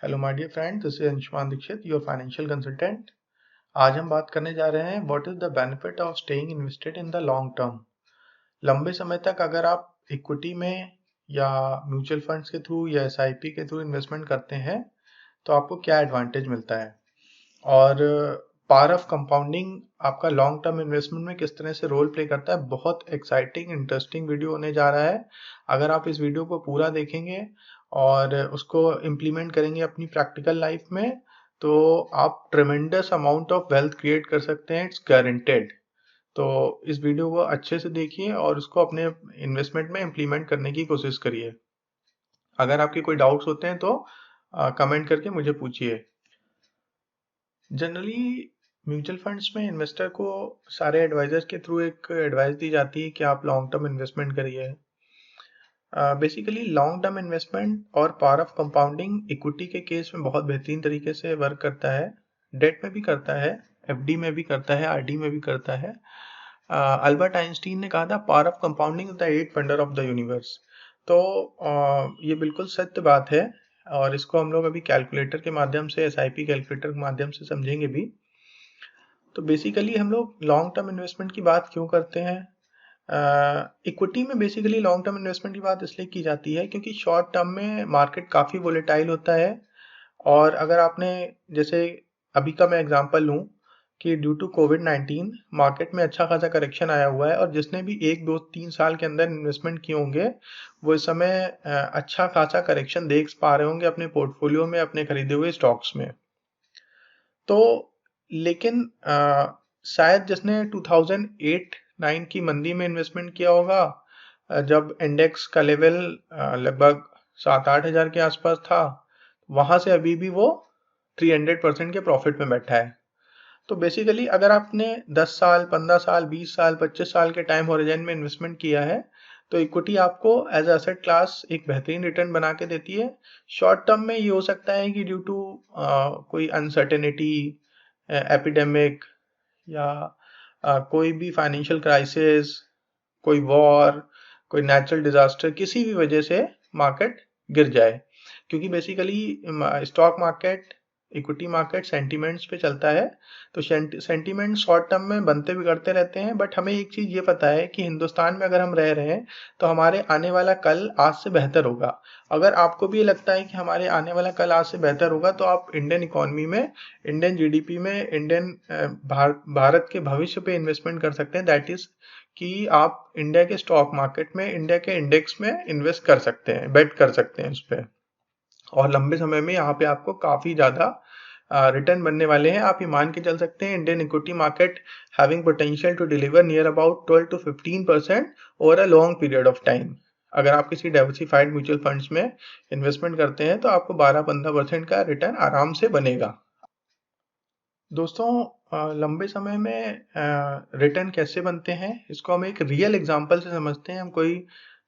Hello my dear friend, this is Anshuman Dikshit, your financial consultant. आज हम बात करने जा रहे हैं what is the benefit of staying invested in the long term. लंबे समय तक अगर आप इक्विटी में या म्यूचुअल फंड्स के थ्रू या एसआईपी के थ्रू इन्वेस्टमेंट करते हैं तो आपको क्या एडवांटेज मिलता है, और पावर ऑफ कंपाउंडिंग आपका लॉन्ग टर्म इन्वेस्टमेंट में किस तरह से रोल प्ले करता है। बहुत एक्साइटिंग इंटरेस्टिंग वीडियो होने जा रहा है। अगर आप इस वीडियो को पूरा देखेंगे और उसको इम्प्लीमेंट करेंगे अपनी प्रैक्टिकल लाइफ में तो आप ट्रेमेंडस अमाउंट ऑफ वेल्थ क्रिएट कर सकते हैं, इट्स गारंटेड। तो इस वीडियो को अच्छे से देखिए और उसको अपने इन्वेस्टमेंट में इम्प्लीमेंट करने की कोशिश करिए। अगर आपके कोई डाउट्स होते हैं तो कमेंट करके मुझे पूछिए। जनरली म्यूचुअल फंड्स में इन्वेस्टर को सारे एडवाइजर्स के थ्रू एक एडवाइस दी जाती है कि आप लॉन्ग टर्म इन्वेस्टमेंट करिए। बेसिकली लॉन्ग टर्म इन्वेस्टमेंट और पावर ऑफ कंपाउंडिंग इक्विटी के केस में बहुत बेहतरीन तरीके से वर्क करता है। डेट में भी करता है, एफडी में भी करता है, आरडी में भी करता है। अल्बर्ट आइंस्टीन ने कहा था power of compounding the 8th wonder of the universe. तो ये बिल्कुल सत्य बात है और इसको हम लोग अभी कैलकुलेटर के माध्यम से, एसआईपी कैलकुलेटर के माध्यम से समझेंगे भी। तो बेसिकली हम लोग लॉन्ग टर्म इन्वेस्टमेंट की बात क्यों करते हैं? इक्विटी में बेसिकली लॉन्ग टर्म इन्वेस्टमेंट की बात इसलिए की जाती है क्योंकि शॉर्ट टर्म में मार्केट काफ़ी वोलेटाइल होता है। और अगर आपने, जैसे अभी का मैं एग्जांपल लूँ कि ड्यू टू कोविड-19 मार्केट में अच्छा खासा करेक्शन आया हुआ है और जिसने भी 1, 2, 3 साल के अंदर इन्वेस्टमेंट किए होंगे वो इस समय अच्छा खासा करेक्शन देख पा रहे होंगे अपने पोर्टफोलियो में, अपने खरीदे हुए स्टॉक्स में। तो लेकिन शायद जिसने 2008-9 की मंदी में इन्वेस्टमेंट किया होगा, जब इंडेक्स का लेवल लगभग 7-8 हज़ार के आसपास था, वहां से अभी भी वो 300% के प्रॉफिट में बैठा है। तो बेसिकली अगर आपने 10 साल, 15 साल, 20 साल, 25 साल के टाइम होरिजन में इन्वेस्टमेंट किया है तो इक्विटी आपको एज एसेट क्लास एक बेहतरीन रिटर्न बना के देती है। शॉर्ट टर्म में ये हो सकता है कि ड्यू टू कोई अनसर्टेनिटी, एपिडेमिक या कोई भी फाइनेंशियल क्राइसिस, कोई वॉर, कोई नेचुरल डिजास्टर, किसी भी वजह से मार्केट गिर जाए। क्योंकि basically stock market, equity market sentiments पे चलता है। तो सेंटीमेंट शॉर्ट टर्म में बनते बिगड़ते रहते हैं, बट हमें एक चीज़ ये पता है कि हिंदुस्तान में अगर हम रह रहे हैं तो हमारे आने वाला कल आज से बेहतर होगा। अगर आपको भी ये लगता है कि हमारे आने वाला कल आज से बेहतर होगा तो आप इंडियन इकोनॉमी में, इंडियन जीडीपी में, इंडियन भारत के भविष्य पे इन्वेस्टमेंट कर सकते हैं। दैट इज कि आप इंडिया के स्टॉक मार्केट में, इंडिया के इंडेक्स में इन्वेस्ट कर सकते हैं, बेट कर सकते हैं उस पर। और लंबे समय में यहाँ पे आपको काफ़ी ज़्यादा रिटर्न बनने वाले हैं। आप ये मान के चल सकते हैं Indian equity market having potential to deliver near about 12 to 15% over a long period of time. अगर आप किसी डाइवर्सिफाइड म्यूचुअल फंड्स में इन्वेस्टमेंट करते हैं तो आपको 12-15% का रिटर्न आराम से बनेगा। दोस्तों, लंबे समय में रिटर्न कैसे बनते हैं इसको हम एक रियल एग्जांपल से समझते हैं। हम कोई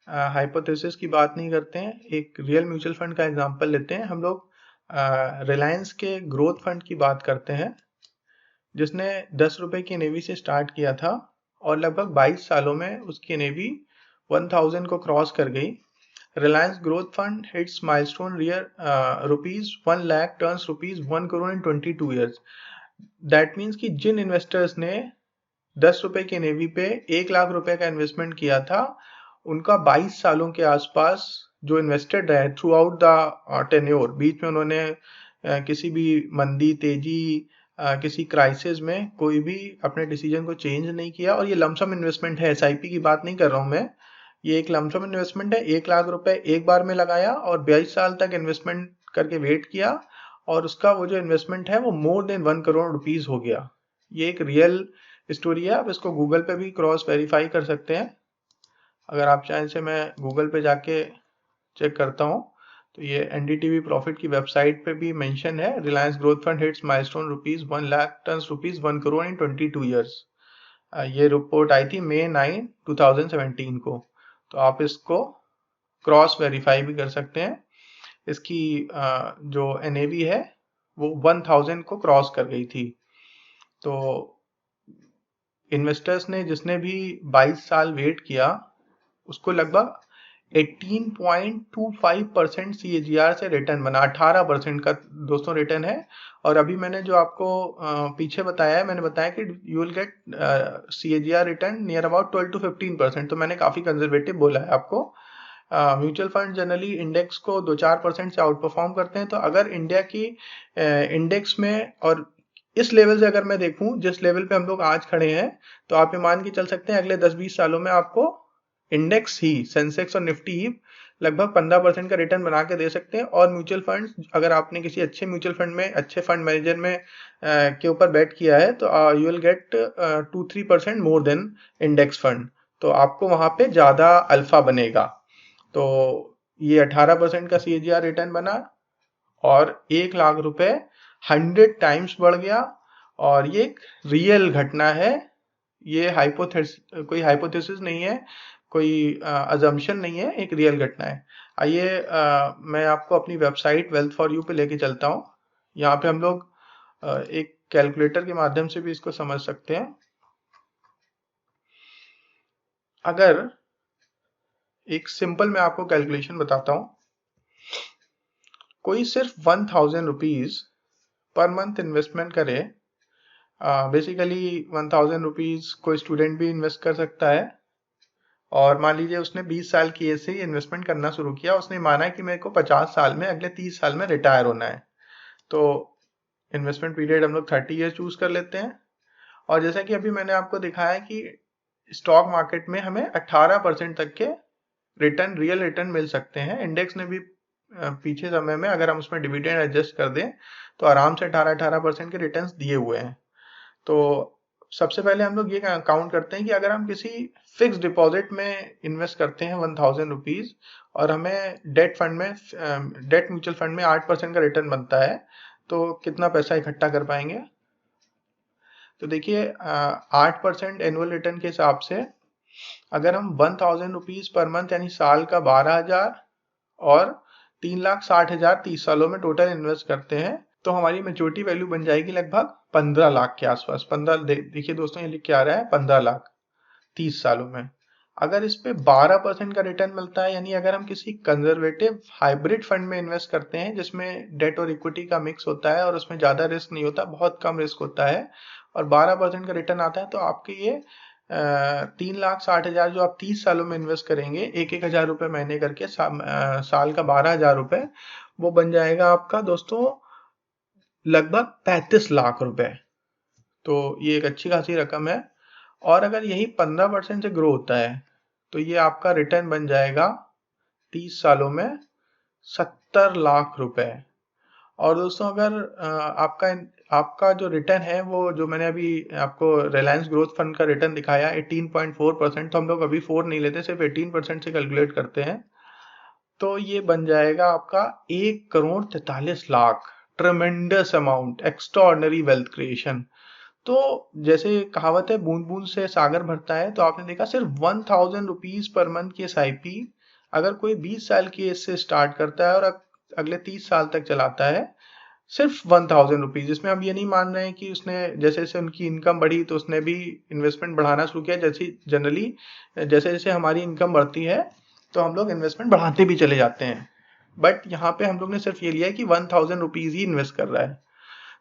हाइपोथेसिस की बात नहीं करते हैं, एक रियल म्यूचुअल फंड का एग्जांपल लेते हैं। हम लोग रिलायंस के ग्रोथ फंड की बात करते हैं जिसने 10 रुपए की एनएवी से स्टार्ट किया था और लगभग 22 सालों में उसकी एनएवी 1000 को क्रॉस कर गई। Reliance growth fund hits milestone rear ₹1 lakh turns ₹1 crore in 22 years. That means कि जिन इन्वेस्टर्स ने 10 रुपए की नेवी पे 1 लाख रुपए का इन्वेस्टमेंट किया था, उनका 22 सालों के आसपास जो इन्वेस्टेड रहे थ्रू आउट द टेन्योर, बीच में उन्होंने किसी भी मंदी, तेजी, किसी क्राइसिस में कोई भी अपने डिसीजन को चेंज नहीं किया। और ये लमसम इन्वेस्टमेंट है, एसआईपी की बात नहीं कर रहा हूँ मैं। ये एक लमसम इन्वेस्टमेंट है। 1 लाख रुपए एक बार में लगाया और 22 साल तक इन्वेस्टमेंट करके वेट किया और उसका वो जो इन्वेस्टमेंट है वो मोर देन 1 करोड़ रुपीज हो गया। ये एक रियल स्टोरी है। आप इसको गूगल पे भी क्रॉस वेरीफाई कर सकते हैं। अगर आप चाहें से मैं गूगल पे जाके चेक करता हूँ तो ये एनडीटीवी प्रॉफिट की वेबसाइट पे भी मेंशन है। Reliance growth fund hits milestone ₹1 lakh turns ₹1 crore in 22 years. ये रिपोर्ट आई थी May 9, 2017 को। तो आप इसको क्रॉस वेरीफाई भी कर सकते हैं। इसकी जो एनएवी है वो 1000 को क्रॉस कर गई थी। तो इन्वेस्टर्स ने, जिसने भी 22 साल वेट किया, उसको लगभग 18.25% CAGR से रिटर्न बना, 18% का दोस्तों रिटर्न है। और अभी मैंने जो आपको पीछे बताया है, मैंने बताया कि you will get CAGR return near about 12 to 15%, तो मैंने काफी कंजर्वेटिव बोला है आपको। म्यूचुअल फंड जनरली इंडेक्स को 2-4% से आउट परफॉर्म करते हैं। तो अगर इंडिया की इंडेक्स में और इस लेवल से अगर मैं देखूं जिस लेवल पे हम लोग आज खड़े हैं, तो आप ये मान के चल सकते हैं अगले 10-20 सालों में आपको इंडेक्स ही, सेंसेक्स और निफ्टी ही लगभग 15% का रिटर्न बना के दे सकते हैं। और म्यूचुअल फंड, अगर आपने किसी अच्छे म्यूचुअल फंड में, अच्छे फंड मैनेजर में के ऊपर बेट किया है, तो you will get 2-3% more than index fund, तो आपको वहां पे ज्यादा अल्फा बनेगा। तो ये 18% का CAGR रिटर्न बना और 1 लाख रुपए 100 टाइम्स बढ़ गया। और ये एक रियल घटना है, ये कोई हाइपोथेसिस नहीं है, कोई अजम्पशन नहीं है, एक रियल घटना है। आइए मैं आपको अपनी वेबसाइट वेल्थ फॉर यू पे लेके चलता हूँ। यहाँ पे हम लोग एक कैलकुलेटर के माध्यम से भी इसको समझ सकते हैं। अगर एक सिंपल मैं आपको कैलकुलेशन बताता हूँ, कोई सिर्फ 1000 रुपीज पर मंथ इन्वेस्टमेंट करे, बेसिकली 1000 रुपीज कोई स्टूडेंट भी इन्वेस्ट कर सकता है। और मान लीजिए उसने 20 साल की एज से ही इन्वेस्टमेंट करना शुरू किया, उसने माना कि मेरे को 50 साल में, अगले 30 साल में रिटायर होना है, तो इन्वेस्टमेंट पीरियड हम लोग 30 ईयर चूज कर लेते हैं। और जैसा कि अभी मैंने आपको दिखाया कि स्टॉक मार्केट में हमें 18% तक के रिटर्न, रियल रिटर्न मिल सकते हैं। इंडेक्स ने भी पीछे समय में, अगर हम उसमें डिविडेंड एडजस्ट कर दें, तो आराम से 18% के रिटर्न्स दिए हुए हैं। तो सबसे पहले हम लोग ये काउंट करते हैं कि अगर हम किसी फिक्स डिपॉजिट में इन्वेस्ट करते हैं 1000 रुपीज, और हमें डेट म्यूचुअल फंड में 8% का रिटर्न बनता है, तो कितना पैसा इकट्ठा कर पाएंगे। तो देखिए 8% एनुअल रिटर्न के हिसाब से अगर हम 1000 रुपीज पर मंथ यानी साल का 12,000 और 3,60,000 30 सालों में टोटल इन्वेस्ट करते हैं, तो हमारी मेच्योरिटी वैल्यू बन जाएगी लगभग 15 लाख के आसपास। 15 देखिए दोस्तों, ये लिख के आ रहा है 15 लाख 30 सालों में। अगर इस पे 12% का रिटर्न मिलता है, यानी अगर हम किसी कंजर्वेटिव हाइब्रिड फंड में इन्वेस्ट करते हैं जिसमें डेट और इक्विटी का मिक्स होता है और उसमें ज्यादा रिस्क नहीं होता, बहुत कम रिस्क होता है, और 12% का रिटर्न आता है, तो आपके ये 3,60,000 जो आप 30 सालों में इन्वेस्ट करेंगे, 1,000 रुपए महीने करके, साल का 12,000 रुपए, वो बन जाएगा आपका दोस्तों लगभग 35 लाख रुपए। तो ये एक अच्छी खासी रकम है। और अगर यही 15% से ग्रो होता है, तो ये आपका रिटर्न बन जाएगा 30 सालों में 70 लाख रुपए। और दोस्तों अगर आपका जो रिटर्न है, वो जो मैंने अभी आपको रिलायंस ग्रोथ फंड का रिटर्न दिखाया 18.4%, तो हम लोग अभी 4 नहीं लेते, सिर्फ 18% से कैलकुलेट करते हैं, तो ये बन जाएगा आपका 1,43,00,000। ट्रेमेंडस अमाउंट, एक्स्ट्राऑर्डिनरी वेल्थ क्रिएशन। तो जैसे कहावत है, बूंद बूंद से सागर भरता है, तो आपने देखा सिर्फ 1000 रुपीज पर मंथ की SIP अगर कोई 20 साल की एज से स्टार्ट करता है और अगले 30 साल तक चलाता है, सिर्फ 1000 रुपीज। इसमें हम ये नहीं मान रहे हैं कि उसने जैसे जैसे उनकी इनकम बढ़ी तो उसने भी इन्वेस्टमेंट बढ़ाना शुरू किया। जैसे जनरली जैसे जैसे हमारी इनकम बढ़ती है तो हम लोग इन्वेस्टमेंट बढ़ाते भी चले जाते हैं, बट यहाँ पे हम लोग ने सिर्फ ये लिया है कि 1000 रुपीज ही इन्वेस्ट कर रहा है,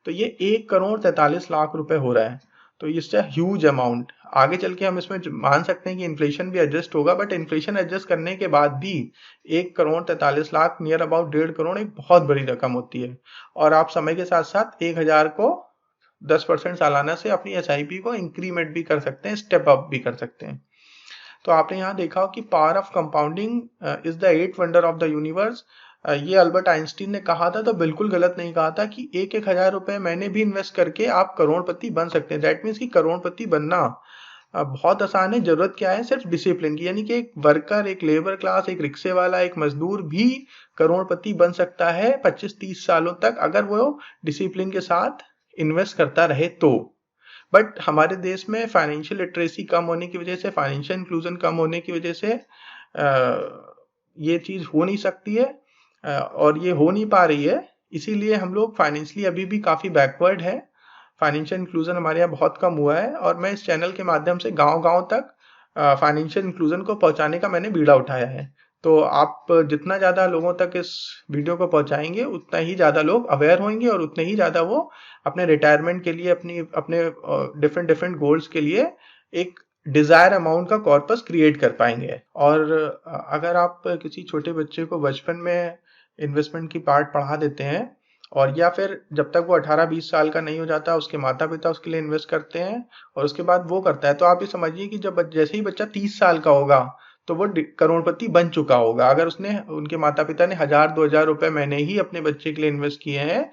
तो ये 1,43,00,000 रुपए हो रहा है। तो इससे ह्यूज अमाउंट। आगे चल के हम इसमें मान सकते हैं कि इन्फ्लेशन भी एडजस्ट होगा, बट इन्फ्लेशन एडजस्ट करने के बाद भी 1,43,00,000 नियर अबाउट 1.5 करोड़ एक बहुत बड़ी रकम होती है। और आप समय के साथ साथ 1,000 को 10% सालाना से अपनी SIP को इंक्रीमेंट भी कर सकते हैं, स्टेप अप भी कर सकते हैं। तो आपने यहाँ देखा हो कि power of compounding is the 8th wonder of the universe. ये अल्बर्ट आइंस्टीन ने कहा था, तो बिल्कुल गलत नहीं कहा था कि 1,000 रुपए मैंने भी इन्वेस्ट करके आप करोड़पति बन सकते हैं। दैट मीन्स कि करोड़पति बनना बहुत आसान है। जरूरत क्या है? सिर्फ डिसिप्लिन की, यानी कि एक वर्कर, एक लेबर क्लास, एक रिक्शे वाला, एक मजदूर भी करोड़पति बन सकता है 25-30 सालों तक, अगर वो डिसिप्लिन के साथ इन्वेस्ट करता रहे तो। बट हमारे देश में फाइनेंशियल लिटरेसी कम होने की वजह से, फाइनेंशियल इंक्लूजन कम होने की वजह से ये चीज हो नहीं सकती है, और ये हो नहीं पा रही है। इसीलिए हम लोग फाइनेंशियली अभी भी काफी बैकवर्ड है। फाइनेंशियल इंक्लूजन हमारे यहाँ बहुत कम हुआ है, और मैं इस चैनल के माध्यम से गांव-गांव तक फाइनेंशियल इंक्लूजन को पहुंचाने का मैंने बीड़ा उठाया है। तो आप जितना ज़्यादा लोगों तक इस वीडियो को पहुंचाएंगे उतना ही ज़्यादा लोग अवेयर होंगे और उतने ही ज़्यादा वो अपने रिटायरमेंट के लिए अपने डिफरेंट डिफरेंट गोल्स के लिए एक डिजायर अमाउंट का कॉर्पस क्रिएट कर पाएंगे। और अगर आप किसी छोटे बच्चे को बचपन में इन्वेस्टमेंट की पार्ट पढ़ा देते हैं और या फिर जब तक वो 18-20 साल का नहीं हो जाता उसके माता पिता उसके लिए इन्वेस्ट करते हैं और उसके बाद वो करता है, तो आप ये समझिए कि जब जैसे ही बच्चा 30 साल का होगा तो वो करोड़पति बन चुका होगा। अगर उसने उनके माता पिता ने 1000-2000 रुपए महीने ही अपने बच्चे के लिए इन्वेस्ट किए हैं,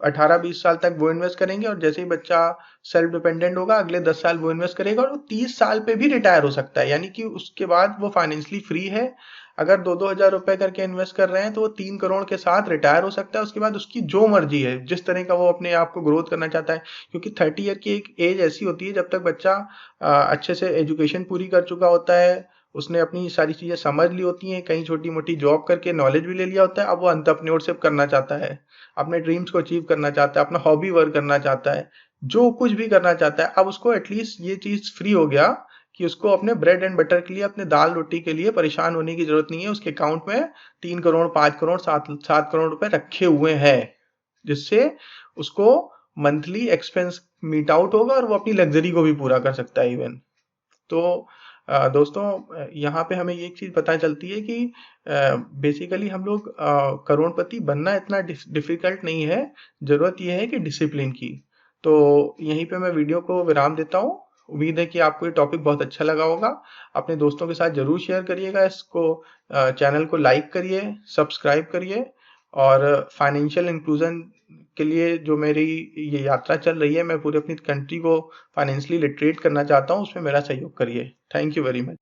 18-20 साल तक वो इन्वेस्ट करेंगे और जैसे ही बच्चा सेल्फ डिपेंडेंट होगा अगले 10 साल वो इन्वेस्ट करेगा और वो 30 साल पे भी रिटायर हो सकता है, यानी कि उसके बाद वो फाइनेंशियली फ्री है। अगर 2-2 हजार रुपए करके इन्वेस्ट कर रहे हैं तो वो 3 करोड़ के साथ रिटायर हो सकता है। उसके बाद उसकी जो मर्जी है, जिस तरह का वो अपने आप को ग्रोथ करना चाहता है, क्योंकि 30 ईयर की एक एज ऐसी होती है जब तक बच्चा अच्छे से एजुकेशन पूरी कर चुका होता है, उसने अपनी सारी चीजें समझ ली होती हैं, कहीं छोटी मोटी जॉब करके नॉलेज भी ले लिया होता है। अब वो एंटरप्रेन्योरशिप करना चाहता है, अपने ड्रीम्स को अचीव करना चाहता है, अपना हॉबी वर्क करना चाहता है, जो कुछ भी करना चाहता है। अब उसको एटलीस्ट ये चीज फ्री हो गया कि उसको अपने ब्रेड एंड बटर के लिए, अपने दाल रोटी के लिए परेशान होने की जरूरत नहीं है। उसके अकाउंट में 3 करोड़, 5 करोड़, 7 करोड़ रुपए रखे हुए हैं, जिससे उसको मंथली एक्सपेंस मीट आउट होगा और वो अपनी लग्जरी को भी पूरा कर सकता है इवन। तो दोस्तों यहाँ पे हमें एक चीज पता चलती है कि बेसिकली हम लोग करोड़पति बनना इतना डिफिकल्ट नहीं है, जरूरत यह है कि डिसिप्लिन की। तो यहीं पे मैं वीडियो को विराम देता हूँ। उम्मीद है कि आपको ये टॉपिक बहुत अच्छा लगा होगा। अपने दोस्तों के साथ जरूर शेयर करिएगा इसको, चैनल को लाइक करिए, सब्सक्राइब करिए और फाइनेंशियल इंक्लूजन के लिए जो मेरी ये यात्रा चल रही है, मैं पूरी अपनी कंट्री को फाइनेंशियली लिटरेट करना चाहता हूँ, उसमें मेरा सहयोग करिए। Thank you very much.